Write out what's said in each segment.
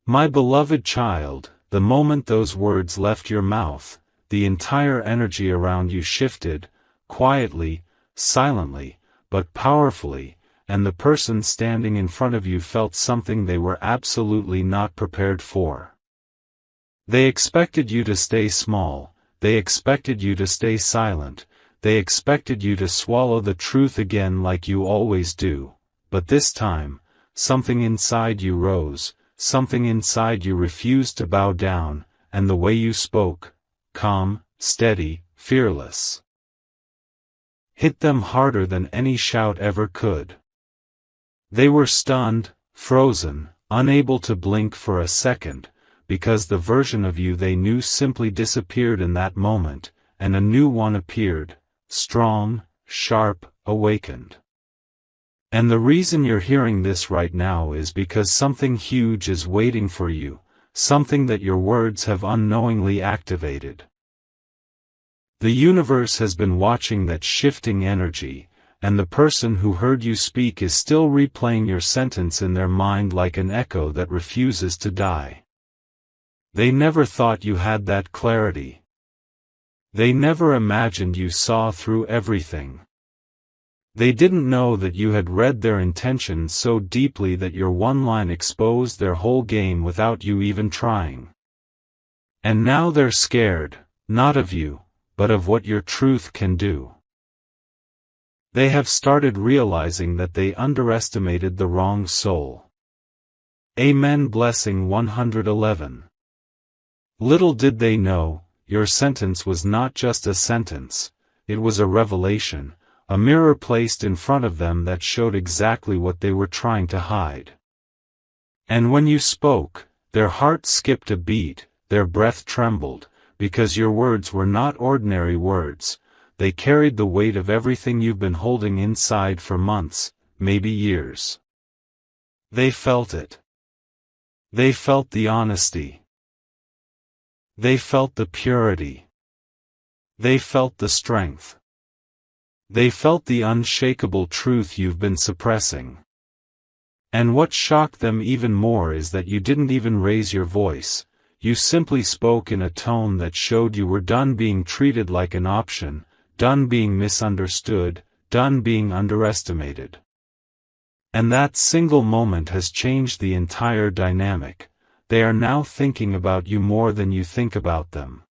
My beloved child, the moment those words left your mouth, the entire energy around you shifted, quietly, silently, but powerfully, and the person standing in front of you felt something they were absolutely not prepared for. They expected you to stay small, they expected you to stay silent, they expected you to swallow the truth again like you always do, but this time, something inside you rose, something inside you refused to bow down, and the way you spoke, calm, steady, fearless, hit them harder than any shout ever could. They were stunned, frozen, unable to blink for a second, because the version of you they knew simply disappeared in that moment, and a new one appeared, strong, sharp, awakened. And the reason you're hearing this right now is because something huge is waiting for you, something that your words have unknowingly activated. The universe has been watching that shifting energy, and the person who heard you speak is still replaying your sentence in their mind like an echo that refuses to die. They never thought you had that clarity. They never imagined you saw through everything. They didn't know that you had read their intentions so deeply that your one line exposed their whole game without you even trying. And now they're scared, not of you, but of what your truth can do. They have started realizing that they underestimated the wrong soul. Amen. Blessing 111. Little did they know, your sentence was not just a sentence, it was a revelation, a mirror placed in front of them that showed exactly what they were trying to hide. And when you spoke, their heart skipped a beat, their breath trembled, because your words were not ordinary words, they carried the weight of everything you've been holding inside for months, maybe years. They felt it. They felt the honesty. They felt the purity. They felt the strength. They felt the unshakable truth you've been suppressing. And what shocked them even more is that you didn't even raise your voice, you simply spoke in a tone that showed you were done being treated like an option, done being misunderstood, done being underestimated. And that single moment has changed the entire dynamic. They are now thinking about you more than you think about them.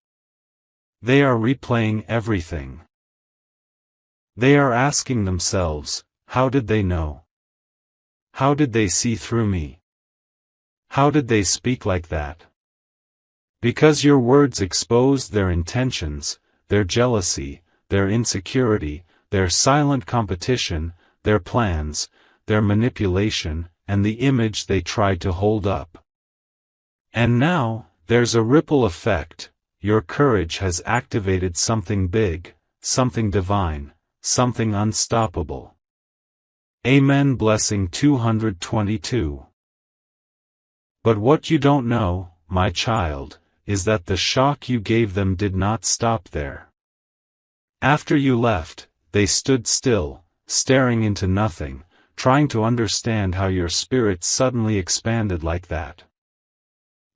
They are replaying everything. They are asking themselves, how did they know? How did they see through me? How did they speak like that? Because your words exposed their intentions, their jealousy, their insecurity, their silent competition, their plans, their manipulation, and the image they tried to hold up. And now, there's a ripple effect. Your courage has activated something big, something divine, something unstoppable. Amen. Blessing 222. But what you don't know, my child, is that the shock you gave them did not stop there. After you left, they stood still, staring into nothing, trying to understand how your spirit suddenly expanded like that.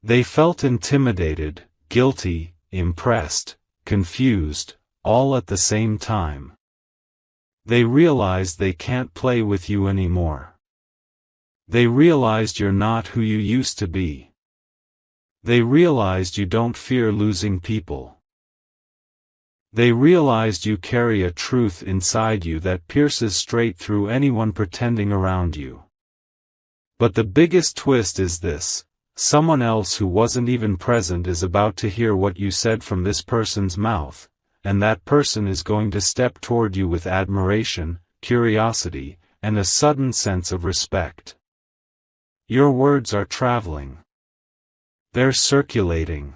They felt intimidated, guilty, impressed, confused, all at the same time. They realized they can't play with you anymore. They realized you're not who you used to be. They realized you don't fear losing people. They realized you carry a truth inside you that pierces straight through anyone pretending around you. But the biggest twist is this: someone else who wasn't even present is about to hear what you said from this person's mouth, and that person is going to step toward you with admiration, curiosity, and a sudden sense of respect. Your words are traveling. They're circulating.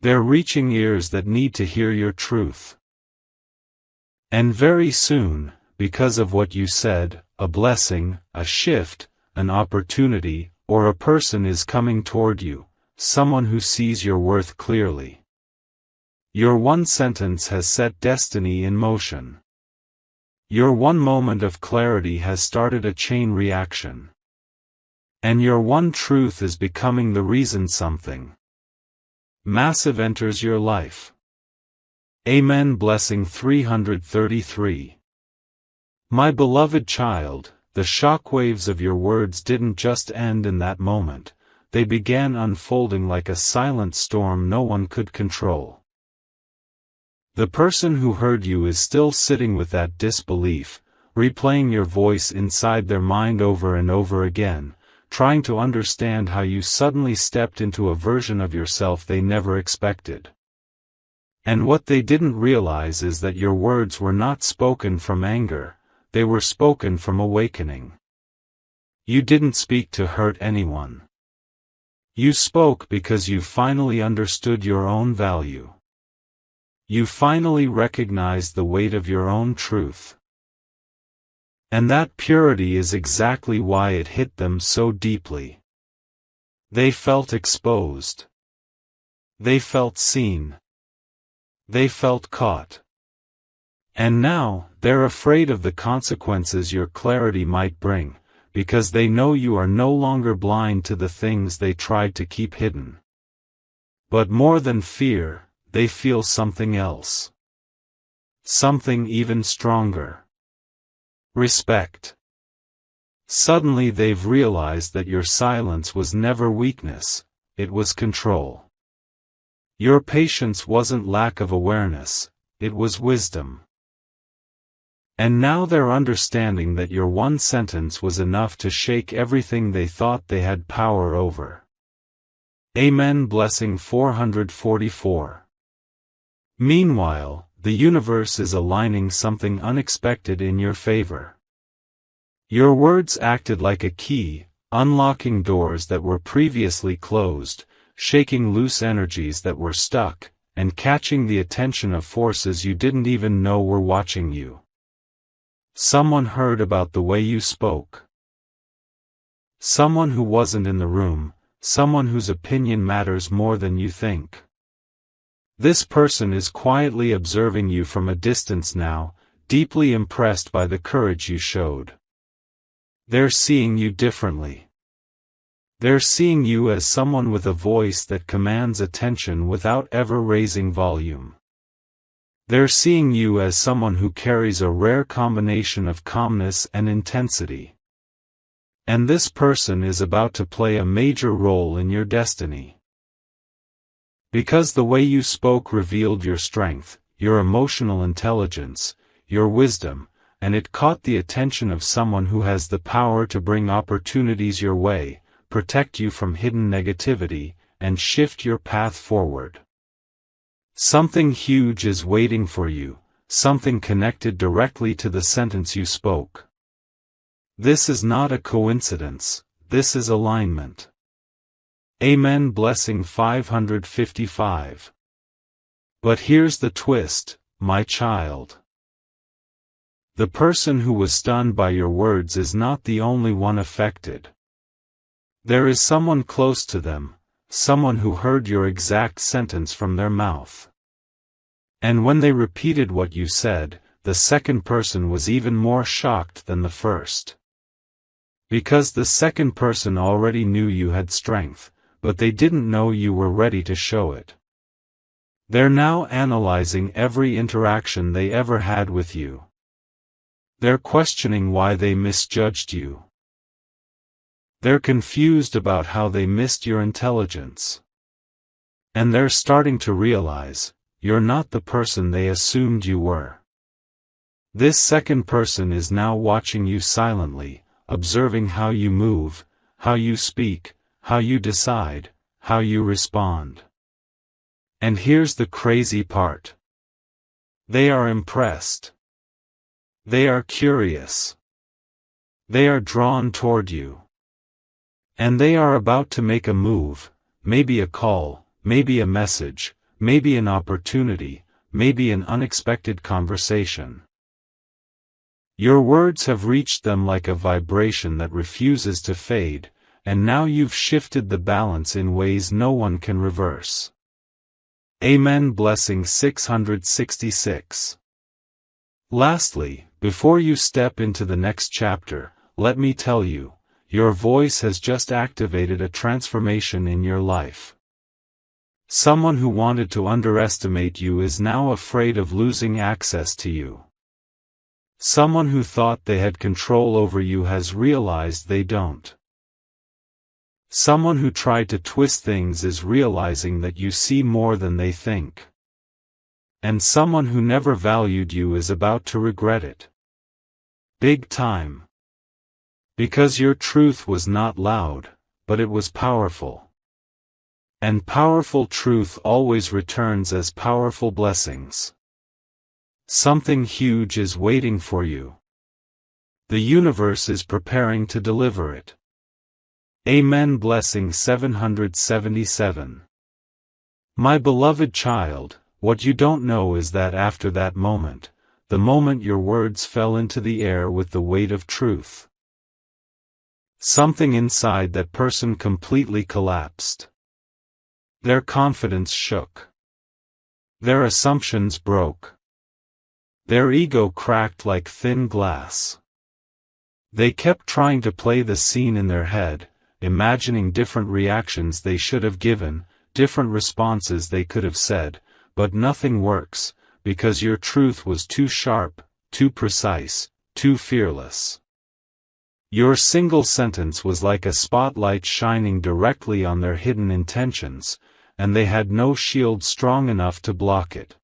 They're reaching ears that need to hear your truth. And very soon, because of what you said, a blessing, a shift, an opportunity, or a person is coming toward you, someone who sees your worth clearly. Your one sentence has set destiny in motion. Your one moment of clarity has started a chain reaction. And your one truth is becoming the reason something massive enters your life. Amen. Blessing 333. My beloved child, the shockwaves of your words didn't just end in that moment, they began unfolding like a silent storm no one could control. The person who heard you is still sitting with that disbelief, replaying your voice inside their mind over and over again, trying to understand how you suddenly stepped into a version of yourself they never expected. And what they didn't realize is that your words were not spoken from anger, they were spoken from awakening. You didn't speak to hurt anyone. You spoke because you finally understood your own value. You finally recognized the weight of your own truth. And that purity is exactly why it hit them so deeply. They felt exposed. They felt seen. They felt caught. And now, they're afraid of the consequences your clarity might bring, because they know you are no longer blind to the things they tried to keep hidden. But more than fear, they feel something else. Something even stronger. Respect. Suddenly they've realized that your silence was never weakness, it was control. Your patience wasn't lack of awareness, it was wisdom. And now they're understanding that your one sentence was enough to shake everything they thought they had power over. Amen. Blessing 444. Meanwhile, the universe is aligning something unexpected in your favor. Your words acted like a key, unlocking doors that were previously closed, shaking loose energies that were stuck, and catching the attention of forces you didn't even know were watching you. Someone heard about the way you spoke. Someone who wasn't in the room, someone whose opinion matters more than you think. This person is quietly observing you from a distance now, deeply impressed by the courage you showed. They're seeing you differently. They're seeing you as someone with a voice that commands attention without ever raising volume. They're seeing you as someone who carries a rare combination of calmness and intensity. And this person is about to play a major role in your destiny. Because the way you spoke revealed your strength, your emotional intelligence, your wisdom, and it caught the attention of someone who has the power to bring opportunities your way, protect you from hidden negativity, and shift your path forward. Something huge is waiting for you, something connected directly to the sentence you spoke. This is not a coincidence, this is alignment. Amen. Blessing 555. But here's the twist, my child. The person who was stunned by your words is not the only one affected. There is someone close to them, someone who heard your exact sentence from their mouth. And when they repeated what you said, the second person was even more shocked than the first. Because the second person already knew you had strength, but they didn't know you were ready to show it. They're now analyzing every interaction they ever had with you. They're questioning why they misjudged you. They're confused about how they missed your intelligence. And they're starting to realize, you're not the person they assumed you were. This second person is now watching you silently, observing how you move, how you speak, how you decide, how you respond. And here's the crazy part. They are impressed. They are curious. They are drawn toward you. And they are about to make a move, maybe a call, maybe a message, maybe an opportunity, maybe an unexpected conversation. Your words have reached them like a vibration that refuses to fade, and now you've shifted the balance in ways no one can reverse. Amen. Blessing 666. Lastly, before you step into the next chapter, let me tell you, your voice has just activated a transformation in your life. Someone who wanted to underestimate you is now afraid of losing access to you. Someone who thought they had control over you has realized they don't. Someone who tried to twist things is realizing that you see more than they think. And someone who never valued you is about to regret it. Big time. Because your truth was not loud, but it was powerful. And powerful truth always returns as powerful blessings. Something huge is waiting for you. The universe is preparing to deliver it. Amen. Blessing 777. My beloved child, what you don't know is that after that moment, the moment your words fell into the air with the weight of truth, something inside that person completely collapsed. Their confidence shook. Their assumptions broke. Their ego cracked like thin glass. They kept trying to play the scene in their head, imagining different reactions they should have given, different responses they could have said, but nothing works, because your truth was too sharp, too precise, too fearless. Your single sentence was like a spotlight shining directly on their hidden intentions, and they had no shield strong enough to block it.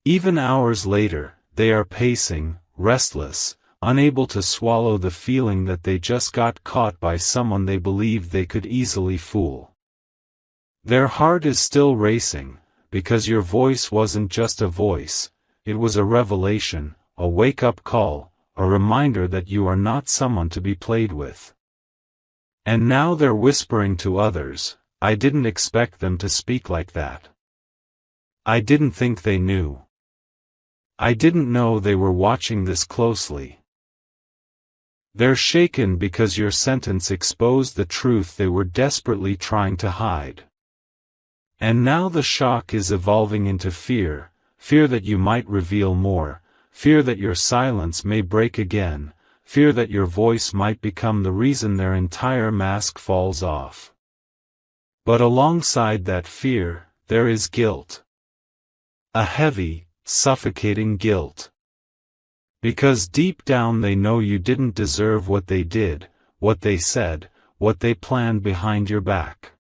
Even hours later, they are pacing, restless, unable to swallow the feeling that they just got caught by someone they believed they could easily fool. Their heart is still racing, because your voice wasn't just a voice, it was a revelation, a wake-up call, a reminder that you are not someone to be played with. And now they're whispering to others, I didn't expect them to speak like that. I didn't think they knew. I didn't know they were watching this closely. They're shaken because your sentence exposed the truth they were desperately trying to hide. And now the shock is evolving into fear, fear that you might reveal more, fear that your silence may break again, fear that your voice might become the reason their entire mask falls off. But alongside that fear, there is guilt. A heavy, suffocating guilt. Because deep down they know you didn't deserve what they did, what they said, what they planned behind your back.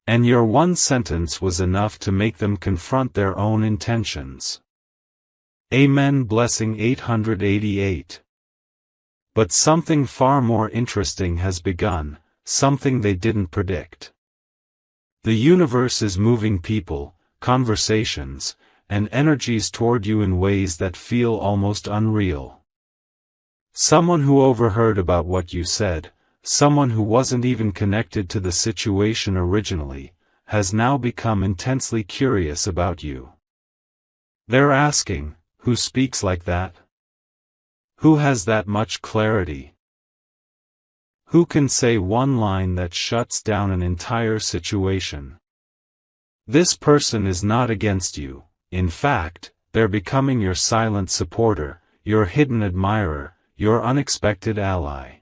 And your one sentence was enough to make them confront their own intentions. Amen. Blessing 888. But something far more interesting has begun, something they didn't predict. The universe is moving people, conversations, and energies toward you in ways that feel almost unreal. Someone who overheard about what you said, someone who wasn't even connected to the situation originally, has now become intensely curious about you. They're asking, who speaks like that? Who has that much clarity? Who can say one line that shuts down an entire situation? This person is not against you. In fact, they're becoming your silent supporter, your hidden admirer, your unexpected ally.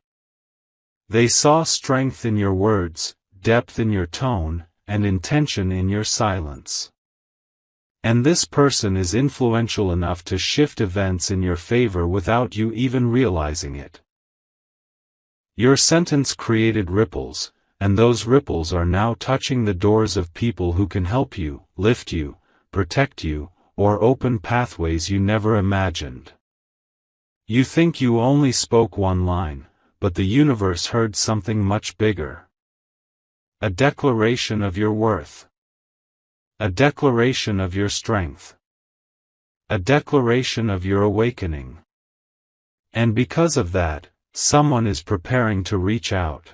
They saw strength in your words, depth in your tone, and intention in your silence. And this person is influential enough to shift events in your favor without you even realizing it. Your sentence created ripples, and those ripples are now touching the doors of people who can help you, lift you, protect you, or open pathways you never imagined. You think you only spoke one line, but the universe heard something much bigger. A declaration of your worth. A declaration of your strength. A declaration of your awakening. And because of that, someone is preparing to reach out.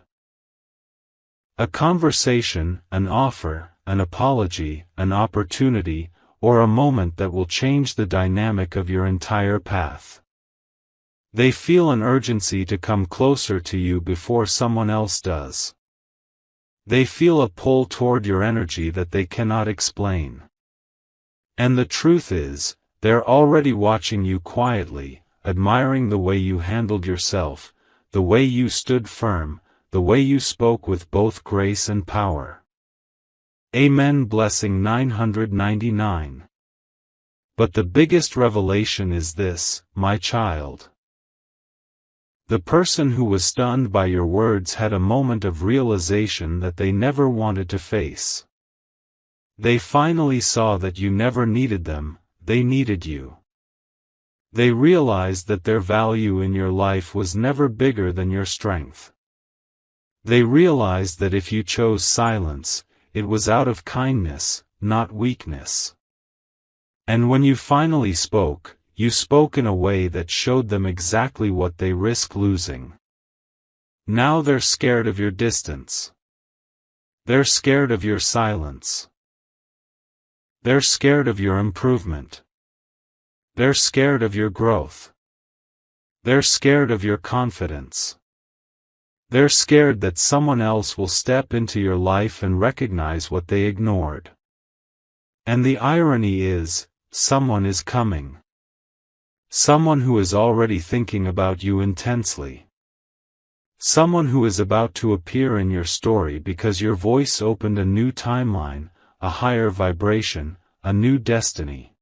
A conversation, an offer, an apology, an opportunity, or a moment that will change the dynamic of your entire path. They feel an urgency to come closer to you before someone else does. They feel a pull toward your energy that they cannot explain. And the truth is, they're already watching you quietly, admiring the way you handled yourself, the way you stood firm, the way you spoke with both grace and power. Amen. Blessing 999. But the biggest revelation is this, my child. The person who was stunned by your words had a moment of realization that they never wanted to face. They finally saw that you never needed them, they needed you. They realized that their value in your life was never bigger than your strength. They realized that if you chose silence, it was out of kindness, not weakness. And when you finally spoke, you spoke in a way that showed them exactly what they risk losing. Now they're scared of your distance. They're scared of your silence. They're scared of your improvement. They're scared of your growth. They're scared of your confidence. They're scared that someone else will step into your life and recognize what they ignored. And the irony is, someone is coming. Someone who is already thinking about you intensely. Someone who is about to appear in your story because your voice opened a new timeline, a higher vibration, a new destiny.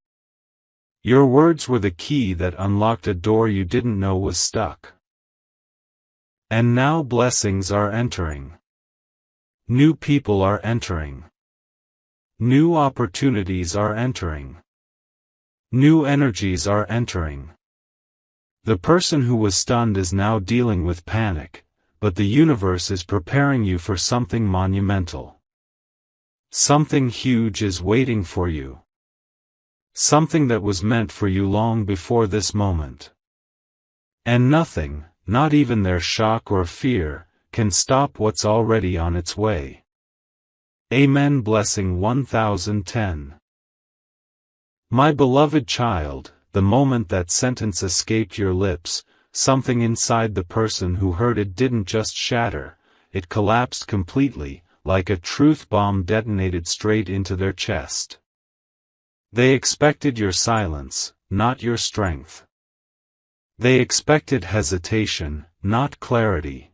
Your words were the key that unlocked a door you didn't know was stuck. And now blessings are entering. New people are entering. New opportunities are entering. New energies are entering. The person who was stunned is now dealing with panic, but the universe is preparing you for something monumental. Something huge is waiting for you. Something that was meant for you long before this moment. And nothing, not even their shock or fear, can stop what's already on its way. Amen. Blessing 1010. My beloved child, the moment that sentence escaped your lips, something inside the person who heard it didn't just shatter, it collapsed completely, like a truth bomb detonated straight into their chest. They expected your silence, not your strength. They expected hesitation, not clarity.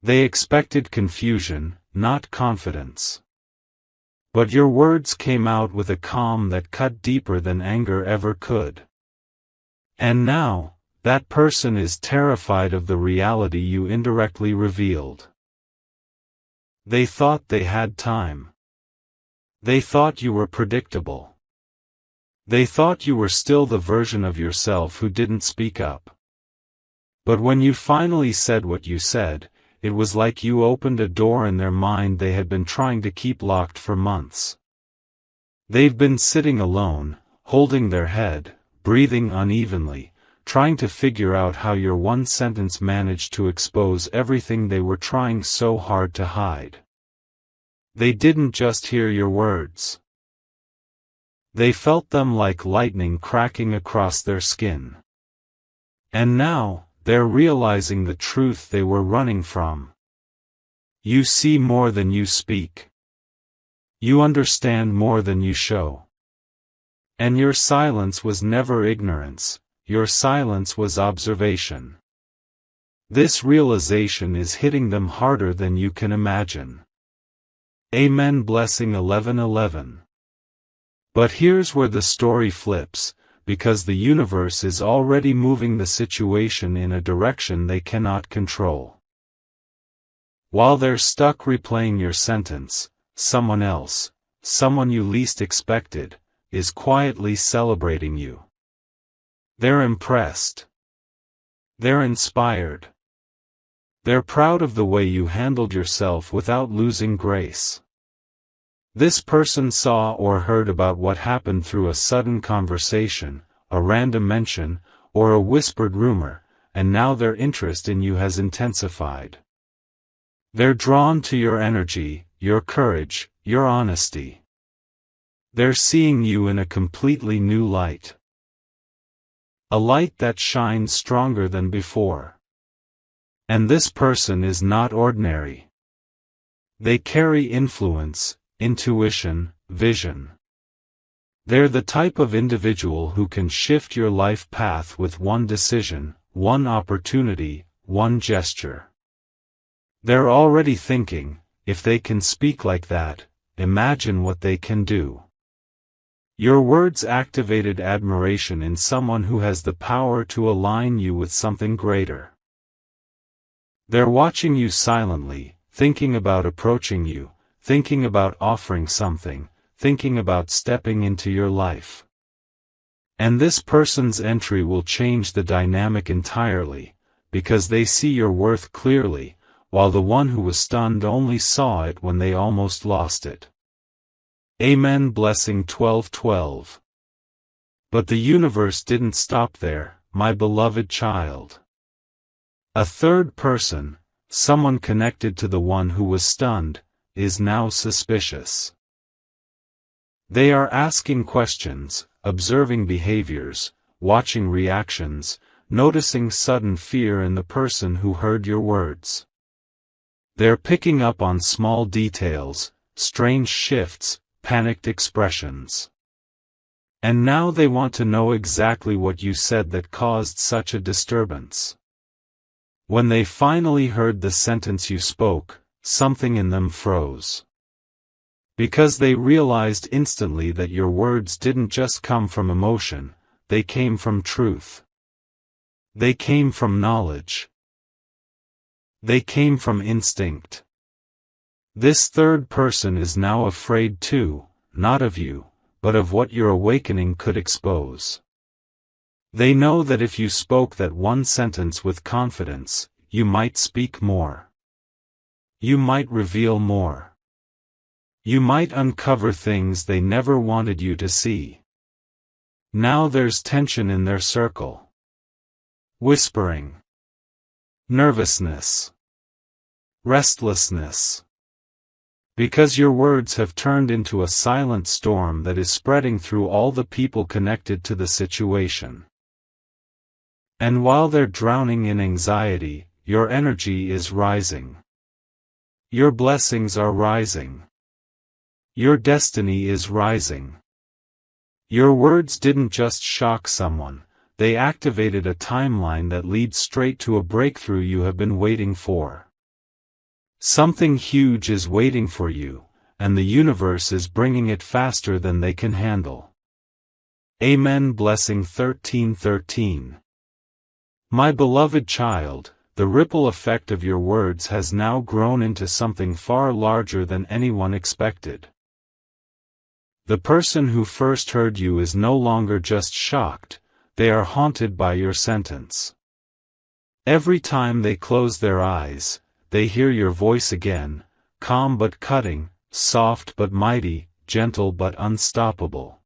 They expected confusion, not confidence. But your words came out with a calm that cut deeper than anger ever could. And now, that person is terrified of the reality you indirectly revealed. They thought they had time. They thought you were predictable. They thought you were still the version of yourself who didn't speak up. But when you finally said what you said, it was like you opened a door in their mind they had been trying to keep locked for months. They've been sitting alone, holding their head, breathing unevenly, trying to figure out how your one sentence managed to expose everything they were trying so hard to hide. They didn't just hear your words. They felt them like lightning cracking across their skin. And now, they're realizing the truth they were running from. You see more than you speak. You understand more than you show. And your silence was never ignorance, your silence was observation. This realization is hitting them harder than you can imagine. Amen. Blessing 1111. But here's where the story flips, because the universe is already moving the situation in a direction they cannot control. While they're stuck replaying your sentence, someone else, someone you least expected, is quietly celebrating you. They're impressed. They're inspired. They're proud of the way you handled yourself without losing grace. This person saw or heard about what happened through a sudden conversation, a random mention, or a whispered rumor, and now their interest in you has intensified. They're drawn to your energy, your courage, your honesty. They're seeing you in a completely new light. A light that shines stronger than before. And this person is not ordinary. They carry influence, intuition, vision. They're the type of individual who can shift your life path with one decision, one opportunity, one gesture. They're already thinking, if they can speak like that, imagine what they can do. Your words activated admiration in someone who has the power to align you with something greater. They're watching you silently, thinking about approaching you, thinking about offering something, thinking about stepping into your life. And this person's entry will change the dynamic entirely, because they see your worth clearly, while the one who was stunned only saw it when they almost lost it. Amen. Blessing 12:12. But the universe didn't stop there, my beloved child. A third person, someone connected to the one who was stunned, is now suspicious. They are asking questions, observing behaviors, watching reactions, noticing sudden fear in the person who heard your words. They're picking up on small details, strange shifts, panicked expressions. And now they want to know exactly what you said that caused such a disturbance. When they finally heard the sentence you spoke, something in them froze. Because they realized instantly that your words didn't just come from emotion, they came from truth. They came from knowledge. They came from instinct. This third person is now afraid too, not of you, but of what your awakening could expose. They know that if you spoke that one sentence with confidence, you might speak more. You might reveal more. You might uncover things they never wanted you to see. Now there's tension in their circle. Whispering. Nervousness. Restlessness. Because your words have turned into a silent storm that is spreading through all the people connected to the situation. And while they're drowning in anxiety, your energy is rising. Your blessings are rising. Your destiny is rising. Your words didn't just shock someone, they activated a timeline that leads straight to a breakthrough you have been waiting for. Something huge is waiting for you, and the universe is bringing it faster than they can handle. Amen. Blessing 13:13. My beloved child, the ripple effect of your words has now grown into something far larger than anyone expected. The person who first heard you is no longer just shocked, they are haunted by your sentence. Every time they close their eyes, they hear your voice again, calm but cutting, soft but mighty, gentle but unstoppable.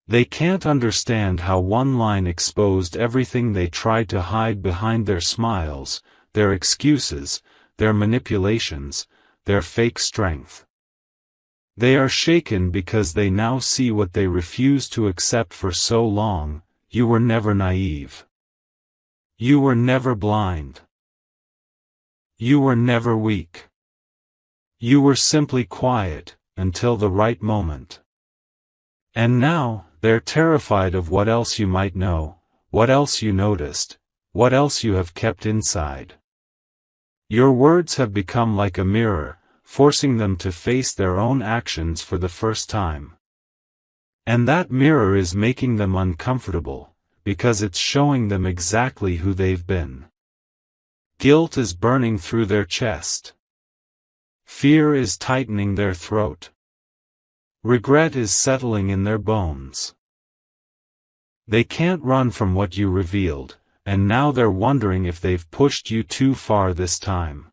They can't understand how one line exposed everything they tried to hide behind their smiles, their excuses, their manipulations, their fake strength. They are shaken because they now see what they refused to accept for so long. You were never naive. You were never blind. You were never weak. You were simply quiet, until the right moment. And now, they're terrified of what else you might know, what else you noticed, what else you have kept inside. Your words have become like a mirror, forcing them to face their own actions for the first time. And that mirror is making them uncomfortable, because it's showing them exactly who they've been. Guilt is burning through their chest. Fear is tightening their throat. Regret is settling in their bones. They can't run from what you revealed, and now they're wondering if they've pushed you too far this time.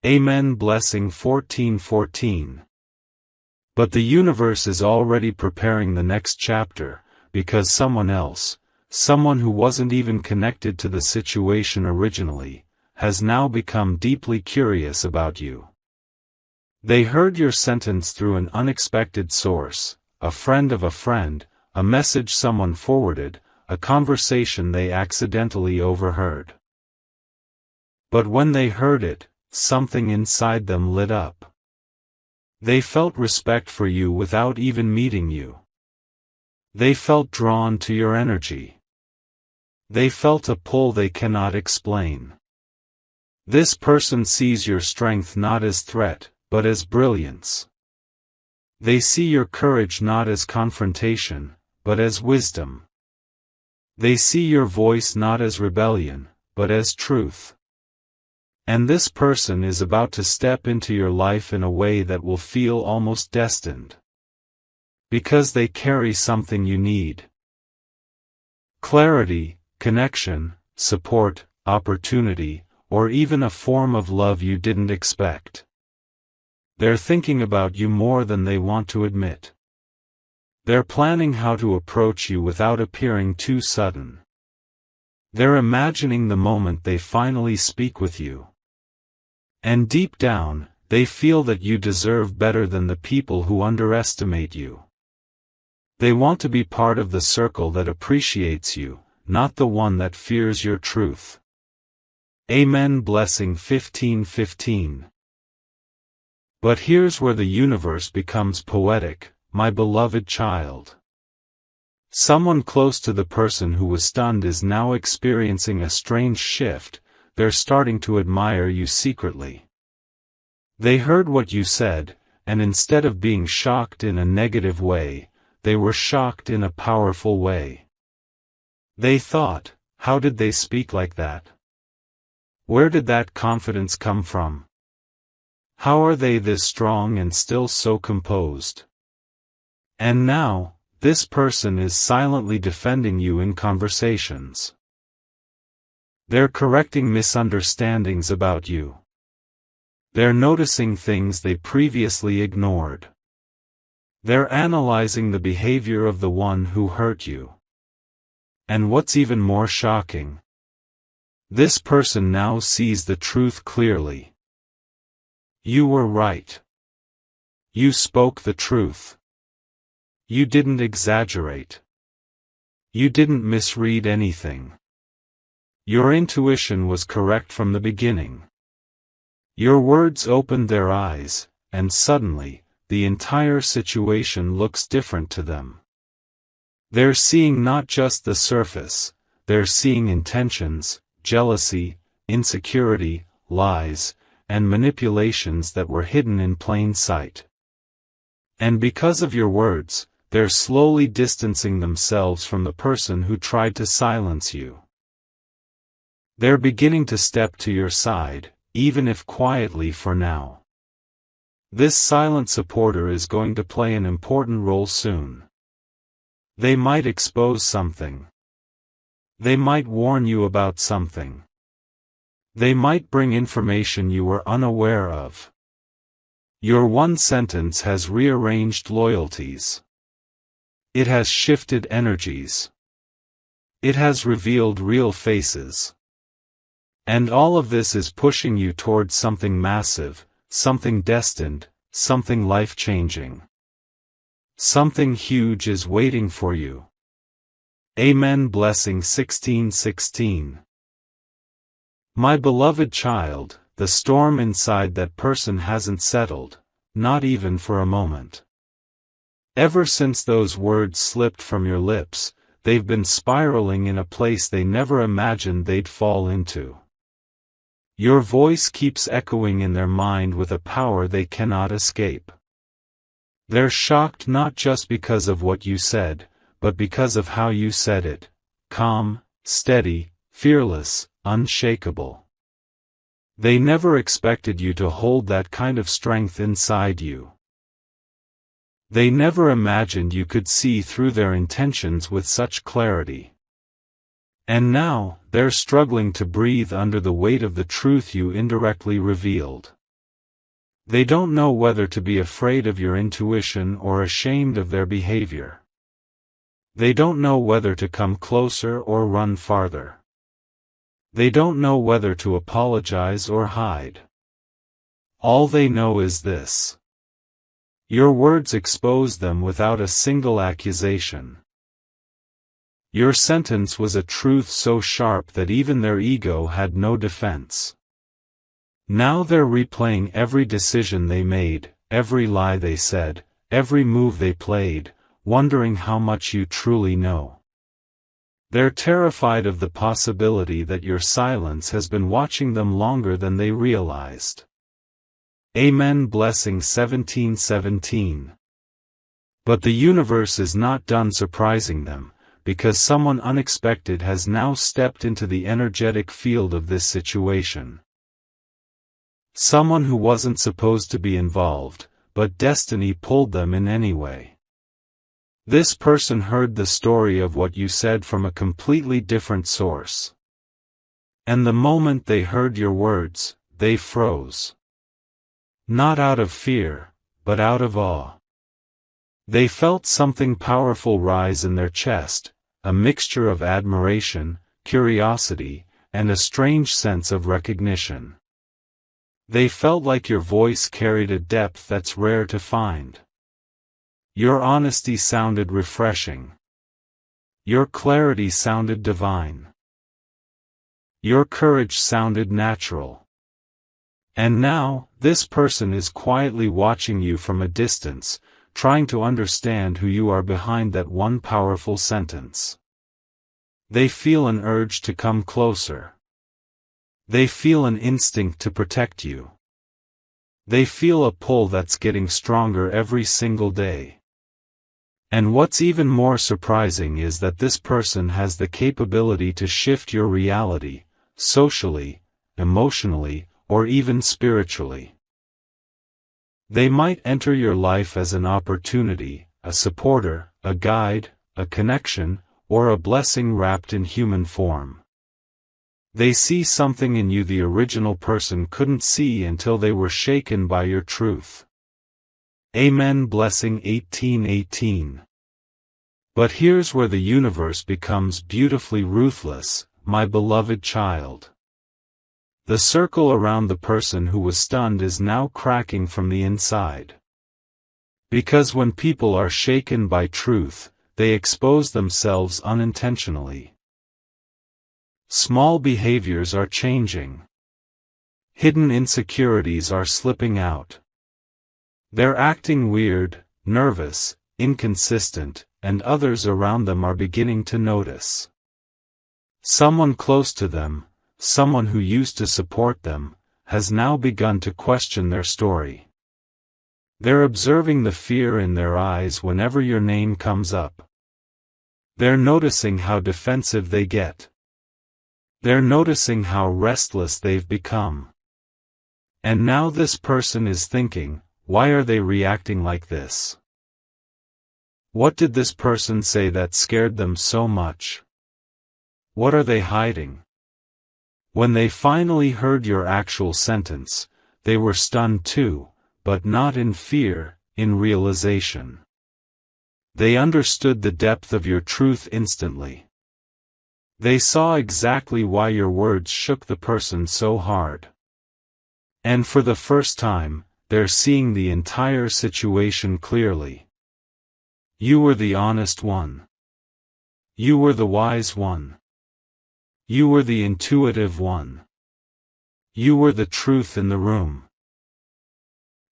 Amen. Blessing 14:14. But the universe is already preparing the next chapter, because someone else, someone who wasn't even connected to the situation originally, has now become deeply curious about you. They heard your sentence through an unexpected source, a friend of a friend, a message someone forwarded, a conversation they accidentally overheard. But when they heard it, something inside them lit up. They felt respect for you without even meeting you. They felt drawn to your energy. They felt a pull they cannot explain. This person sees your strength not as threat, but as brilliance. They see your courage not as confrontation, but as wisdom. They see your voice not as rebellion, but as truth. And this person is about to step into your life in a way that will feel almost destined. Because they carry something you need. Clarity, connection, support, opportunity, or even a form of love you didn't expect. They're thinking about you more than they want to admit. They're planning how to approach you without appearing too sudden. They're imagining the moment they finally speak with you. And deep down, they feel that you deserve better than the people who underestimate you. They want to be part of the circle that appreciates you, not the one that fears your truth. Amen. Blessing 15:15. But here's where the universe becomes poetic, my beloved child. Someone close to the person who was stunned is now experiencing a strange shift. They're starting to admire you secretly. They heard what you said, and instead of being shocked in a negative way, they were shocked in a powerful way. They thought, how did they speak like that? Where did that confidence come from? How are they this strong and still so composed? And now, this person is silently defending you in conversations. They're correcting misunderstandings about you. They're noticing things they previously ignored. They're analyzing the behavior of the one who hurt you. And what's even more shocking? This person now sees the truth clearly. You were right. You spoke the truth. You didn't exaggerate. You didn't misread anything. Your intuition was correct from the beginning. Your words opened their eyes, and suddenly, the entire situation looks different to them. They're seeing not just the surface, they're seeing intentions, jealousy, insecurity, lies, and manipulations that were hidden in plain sight. And because of your words, they're slowly distancing themselves from the person who tried to silence you. They're beginning to step to your side, even if quietly for now. This silent supporter is going to play an important role soon. They might expose something. They might warn you about something. They might bring information you were unaware of. Your one sentence has rearranged loyalties. It has shifted energies. It has revealed real faces. And all of this is pushing you towards something massive, something destined, something life-changing. Something huge is waiting for you. Amen. Blessing 16:16. My beloved child, the storm inside that person hasn't settled, not even for a moment. Ever since those words slipped from your lips, they've been spiraling in a place they never imagined they'd fall into. Your voice keeps echoing in their mind with a power they cannot escape. They're shocked not just because of what you said, but because of how you said it. Calm, steady, fearless, unshakable. They never expected you to hold that kind of strength inside you. They never imagined you could see through their intentions with such clarity. And now, they're struggling to breathe under the weight of the truth you indirectly revealed. They don't know whether to be afraid of your intuition or ashamed of their behavior. They don't know whether to come closer or run farther. They don't know whether to apologize or hide. All they know is this. Your words expose them without a single accusation. Your sentence was a truth so sharp that even their ego had no defense. Now they're replaying every decision they made, every lie they said, every move they played, wondering how much you truly know. They're terrified of the possibility that your silence has been watching them longer than they realized. Amen. Blessing 17:17. But the universe is not done surprising them, because someone unexpected has now stepped into the energetic field of this situation. Someone who wasn't supposed to be involved, but destiny pulled them in anyway. This person heard the story of what you said from a completely different source. And the moment they heard your words, they froze. Not out of fear, but out of awe. They felt something powerful rise in their chest, a mixture of admiration, curiosity, and a strange sense of recognition. They felt like your voice carried a depth that's rare to find. Your honesty sounded refreshing. Your clarity sounded divine. Your courage sounded natural. And now, this person is quietly watching you from a distance, trying to understand who you are behind that one powerful sentence. They feel an urge to come closer. They feel an instinct to protect you. They feel a pull that's getting stronger every single day. And what's even more surprising is that this person has the capability to shift your reality, socially, emotionally, or even spiritually. They might enter your life as an opportunity, a supporter, a guide, a connection, or a blessing wrapped in human form. They see something in you the original person couldn't see until they were shaken by your truth. Amen. Blessing 18:18. But here's where the universe becomes beautifully ruthless, my beloved child. The circle around the person who was stunned is now cracking from the inside. Because when people are shaken by truth, they expose themselves unintentionally. Small behaviors are changing. Hidden insecurities are slipping out. They're acting weird, nervous, inconsistent, and others around them are beginning to notice. Someone close to them, someone who used to support them, has now begun to question their story. They're observing the fear in their eyes whenever your name comes up. They're noticing how defensive they get. They're noticing how restless they've become. And now this person is thinking, why are they reacting like this? What did this person say that scared them so much? What are they hiding? When they finally heard your actual sentence, they were stunned too, but not in fear, in realization. They understood the depth of your truth instantly. They saw exactly why your words shook the person so hard. And for the first time, they're seeing the entire situation clearly. You were the honest one. You were the wise one. You were the intuitive one. You were the truth in the room.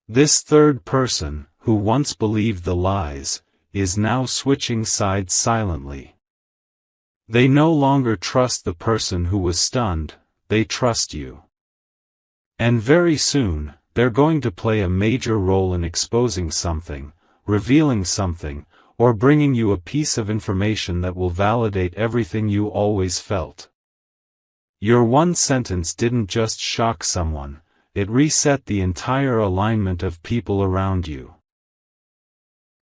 This third person, who once believed the lies, is now switching sides silently. They no longer trust the person who was stunned, they trust you. And very soon, they're going to play a major role in exposing something, revealing something, or bringing you a piece of information that will validate everything you always felt. Your one sentence didn't just shock someone, it reset the entire alignment of people around you.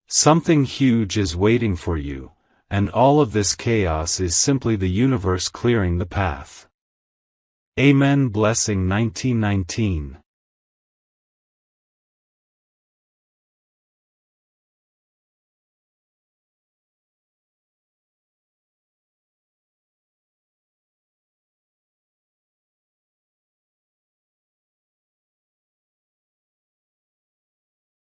Something huge is waiting for you, and all of this chaos is simply the universe clearing the path. Amen. Blessing 19:19.